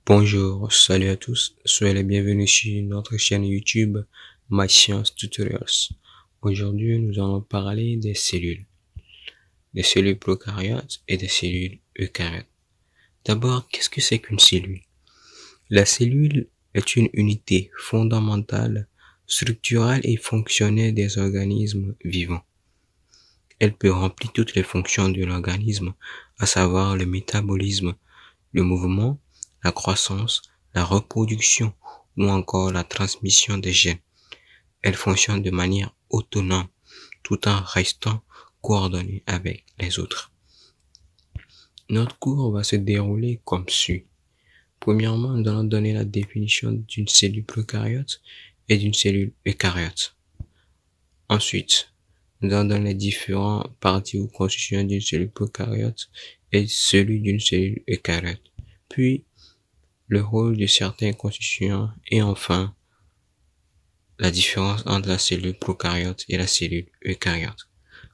Bonjour, salut à tous, soyez les bienvenus sur notre chaîne YouTube My Science Tutorials. Aujourd'hui, nous allons parler des cellules prokaryotes et des cellules eucaryotes. D'abord, qu'est-ce que c'est qu'une cellule? La cellule est une unité fondamentale, structurelle et fonctionnelle des organismes vivants. Elle peut remplir toutes les fonctions de l'organisme, à savoir le métabolisme, le mouvement, la croissance, la reproduction ou encore la transmission des gènes. Elle fonctionne de manière autonome tout en restant coordonnée avec les autres. Notre cours va se dérouler comme suit. Premièrement, nous allons donner la définition d'une cellule prokaryote et d'une cellule eucaryote. Ensuite, nous allons donner les différentes parties ou constituants d'une cellule prokaryote et celui d'une cellule eucaryote. Puis, le rôle de certains constituants et enfin, la différence entre la cellule prokaryote et la cellule eucaryote.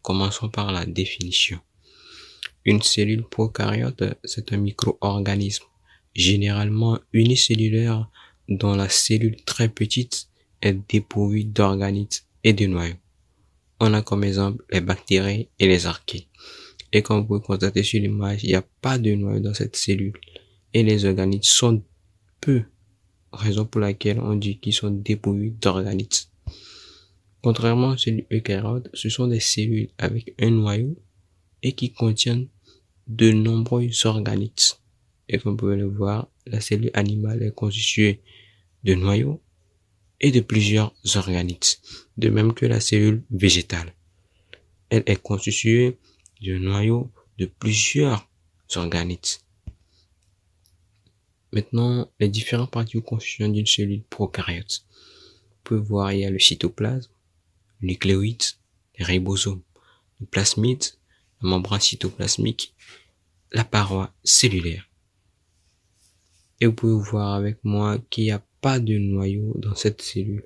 Commençons par la définition. Une cellule prokaryote, c'est un micro-organisme, généralement unicellulaire, dont la cellule très petite est dépourvue d'organites et de noyaux. On a comme exemple les bactéries et les archées. Et comme vous pouvez constater sur l'image, il n'y a pas de noyau dans cette cellule. Et les organites sont peu, raison pour laquelle on dit qu'ils sont dépourvus d'organites. Contrairement aux cellules eucaryotes, ce sont des cellules avec un noyau et qui contiennent de nombreux organites. Et comme vous pouvez le voir, la cellule animale est constituée de noyaux et de plusieurs organites, de même que la cellule végétale. Elle est constituée de noyaux de plusieurs organites. Maintenant, les différentes parties ou constituants d'une cellule prokaryote. Vous pouvez voir, il y a le cytoplasme, le nucléoïde, les ribosomes, le plasmide, la membrane cytoplasmique, la paroi cellulaire. Et vous pouvez voir avec moi qu'il n'y a pas de noyau dans cette cellule.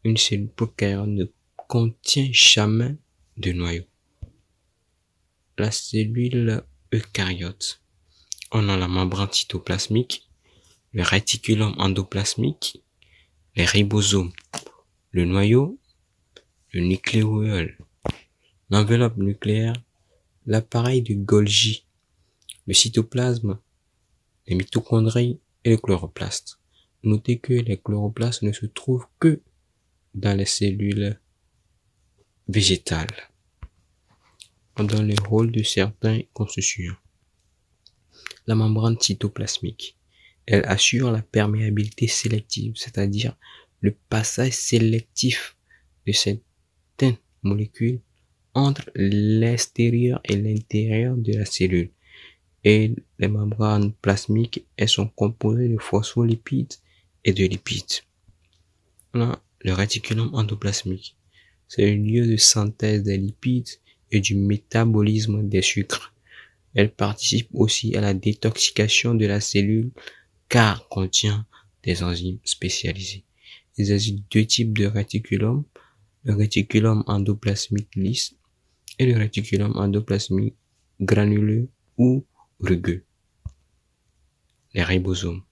Une cellule prokaryote ne contient jamais de noyau. La cellule eucaryote, on a la membrane cytoplasmique, le réticulum endoplasmique, les ribosomes, le noyau, le nucléole, l'enveloppe nucléaire, l'appareil de Golgi, le cytoplasme, les mitochondries et le chloroplaste. Notez que les chloroplastes ne se trouvent que dans les cellules végétales. On donne le rôle de certains constituants. La membrane cytoplasmique, elle assure la perméabilité sélective, c'est-à-dire le passage sélectif de certaines molécules entre l'extérieur et l'intérieur de la cellule. Et les membranes plasmiques, elles sont composées de phospholipides et de lipides. On a le réticulum endoplasmique. C'est le lieu de synthèse des lipides et du métabolisme des sucres. Elle participe aussi à la détoxication de la cellule car contient des enzymes spécialisées. Il existe deux types de réticulum, le réticulum endoplasmique lisse et le réticulum endoplasmique granuleux ou rugueux. Les ribosomes.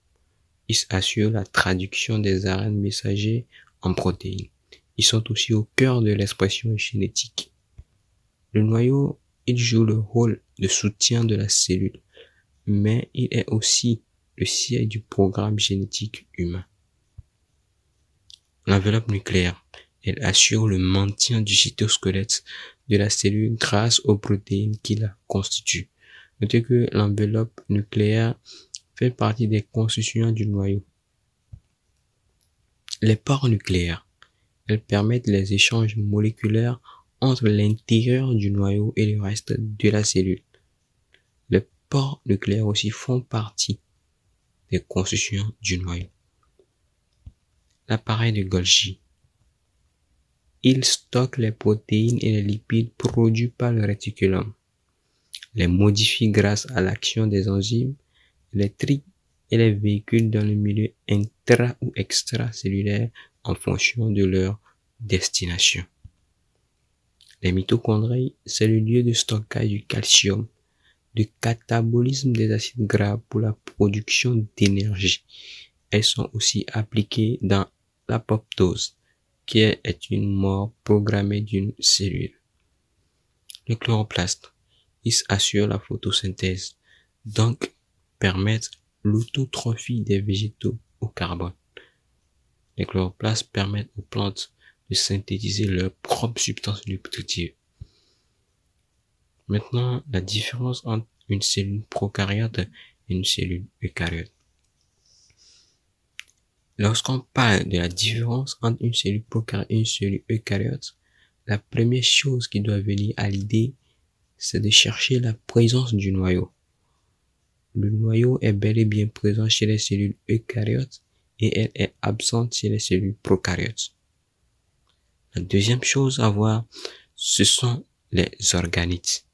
Ils assurent la traduction des ARN messagers en protéines. Ils sont aussi au cœur de l'expression génétique. Le noyau, il joue le rôle de soutien de la cellule, mais il est aussi le siège du programme génétique humain. L'enveloppe nucléaire, elle assure le maintien du cytosquelette de la cellule grâce aux protéines qui la constituent. Notez que l'enveloppe nucléaire fait partie des constituants du noyau. Les pores nucléaires, elles permettent les échanges moléculaires entre l'intérieur du noyau et le reste de la cellule. Les pores nucléaires aussi font partie des constituants du noyau. L'appareil de Golgi. Il stocke les protéines et les lipides produits par le réticulum, les modifie grâce à l'action des enzymes, les trie et les véhicule dans le milieu intra- ou extracellulaire en fonction de leur destination. Les mitochondries, c'est le lieu de stockage du calcium, de catabolisme des acides gras pour la production d'énergie. Elles sont aussi appliquées dans l'apoptose, qui est une mort programmée d'une cellule. Les chloroplastes, ils assurent la photosynthèse, donc permettent l'autotrophie des végétaux au carbone. Les chloroplastes permettent aux plantes de synthétiser leurs propres substances nutritives. Maintenant, la différence entre une cellule prokaryote et une cellule eucaryote. Lorsqu'on parle de la différence entre une cellule prokaryote et une cellule eucaryote, la première chose qui doit venir à l'idée, c'est de chercher la présence du noyau. Le noyau est bel et bien présent chez les cellules eucaryotes et elle est absente chez les cellules prokaryotes. La deuxième chose à voir, ce sont les organites.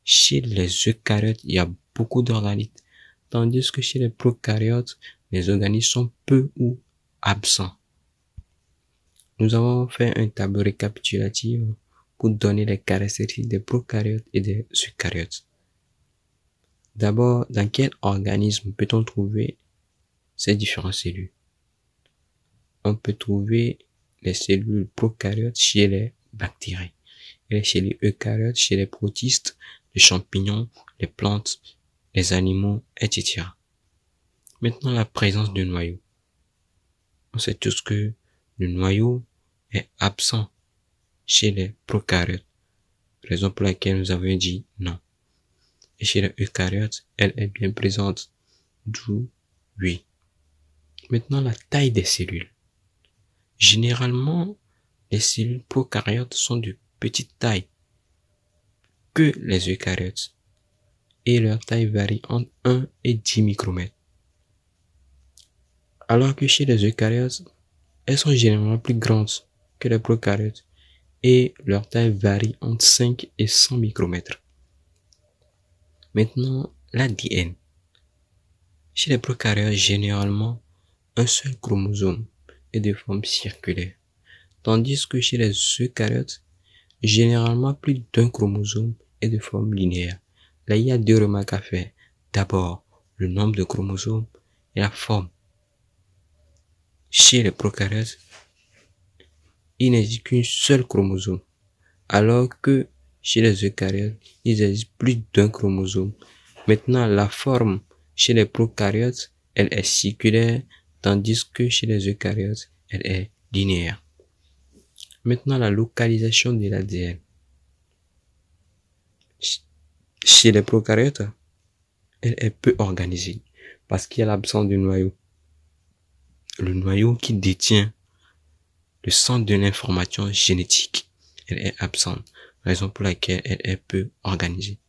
Chez les eucaryotes, il y a beaucoup d'organites, tandis que chez les prokaryotes, les organites sont peu ou absents. Nous avons fait un tableau récapitulatif pour donner les caractéristiques des prokaryotes et des eucaryotes. D'abord, dans quel organisme peut-on trouver ces différentes cellules? On peut trouver les cellules prokaryotes chez les bactéries et chez les eucaryotes chez les protistes, les champignons, les plantes, les animaux, etc. Maintenant, la présence du noyau. On sait tous que le noyau est absent chez les prokaryotes, raison pour laquelle nous avons dit non. Et chez les eucaryotes, elle est bien présente, d'où oui. Maintenant, la taille des cellules. Généralement, les cellules prokaryotes sont de petite taille que les eucaryotes et leur taille varie entre 1 et 10 micromètres. Alors que chez les eucaryotes, elles sont généralement plus grandes que les prokaryotes et leur taille varie entre 5 et 100 micromètres. Maintenant, l'ADN. Chez les prokaryotes, généralement, un seul chromosome est de forme circulaire, tandis que chez les eucaryotes, généralement plus d'un chromosome est de forme linéaire. Là, il y a deux remarques à faire. D'abord, le nombre de chromosomes et la forme. Chez les prokaryotes, il n'existe qu'un seul chromosome, alors que chez les eucaryotes, il existe plus d'un chromosome. Maintenant, la forme chez les prokaryotes, elle est circulaire, tandis que chez les eucaryotes, elle est linéaire. Maintenant, la localisation de l'ADN. Chez les prokaryotes, elle est peu organisée parce qu'il y a l'absence du noyau. Le noyau qui détient le centre de l'information génétique, elle est absente, raison pour laquelle elle est peu organisée.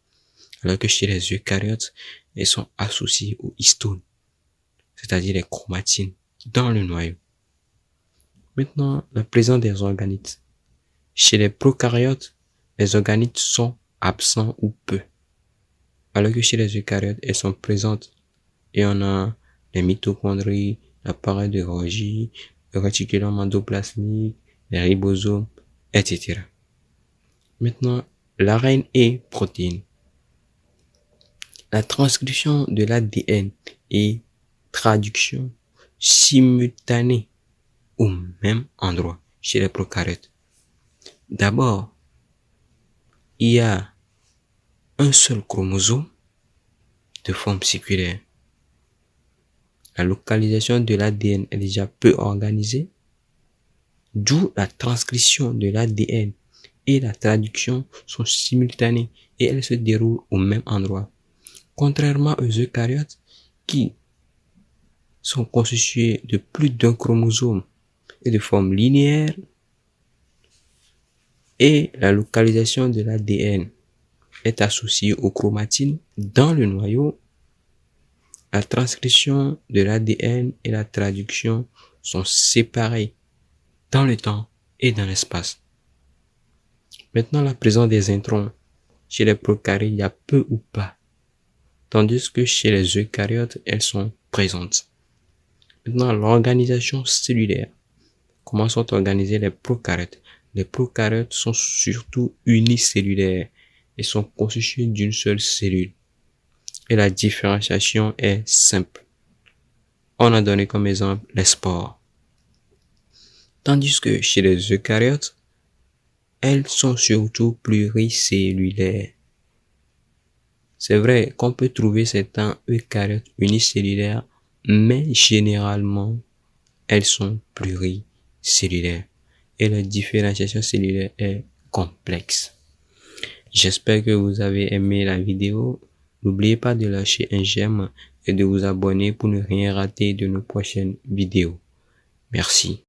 Alors que chez les eucaryotes, elles sont associées aux histones, c'est-à-dire les chromatines, dans le noyau. Maintenant, la présence des organites. Chez les prokaryotes, les organites sont absents ou peu. Alors que chez les eucaryotes, elles sont présentes. Et on a les mitochondries, l'appareil de Golgi, le réticulum endoplasmique, les ribosomes, etc. Maintenant, l'ARN et protéines. La transcription de l'ADN et traduction simultanée au même endroit chez les prokaryotes. D'abord, il y a un seul chromosome de forme circulaire. La localisation de l'ADN est déjà peu organisée, d'où la transcription de l'ADN et la traduction sont simultanées et elles se déroulent au même endroit. Contrairement aux eucaryotes qui sont constitués de plus d'un chromosome et de forme linéaire, et la localisation de l'ADN est associée aux chromatines dans le noyau. La transcription de l'ADN et la traduction sont séparées dans le temps et dans l'espace. Maintenant, la présence des introns. Chez les prokaryotes, il y a peu ou pas, tandis que chez les eucaryotes, elles sont présentes. Maintenant, l'organisation cellulaire. Comment sont organisés les prokaryotes? Les prokaryotes sont surtout unicellulaires et sont constitués d'une seule cellule. et la différenciation est simple. On a donné comme exemple les spores. Tandis que chez les eucaryotes, elles sont surtout pluricellulaires. C'est vrai qu'on peut trouver certains eucaryotes unicellulaires, mais généralement, elles sont pluricellulaires et la différenciation cellulaire est complexe. J'espère que vous avez aimé la vidéo. N'oubliez pas de lâcher un j'aime et de vous abonner pour ne rien rater de nos prochaines vidéos. Merci.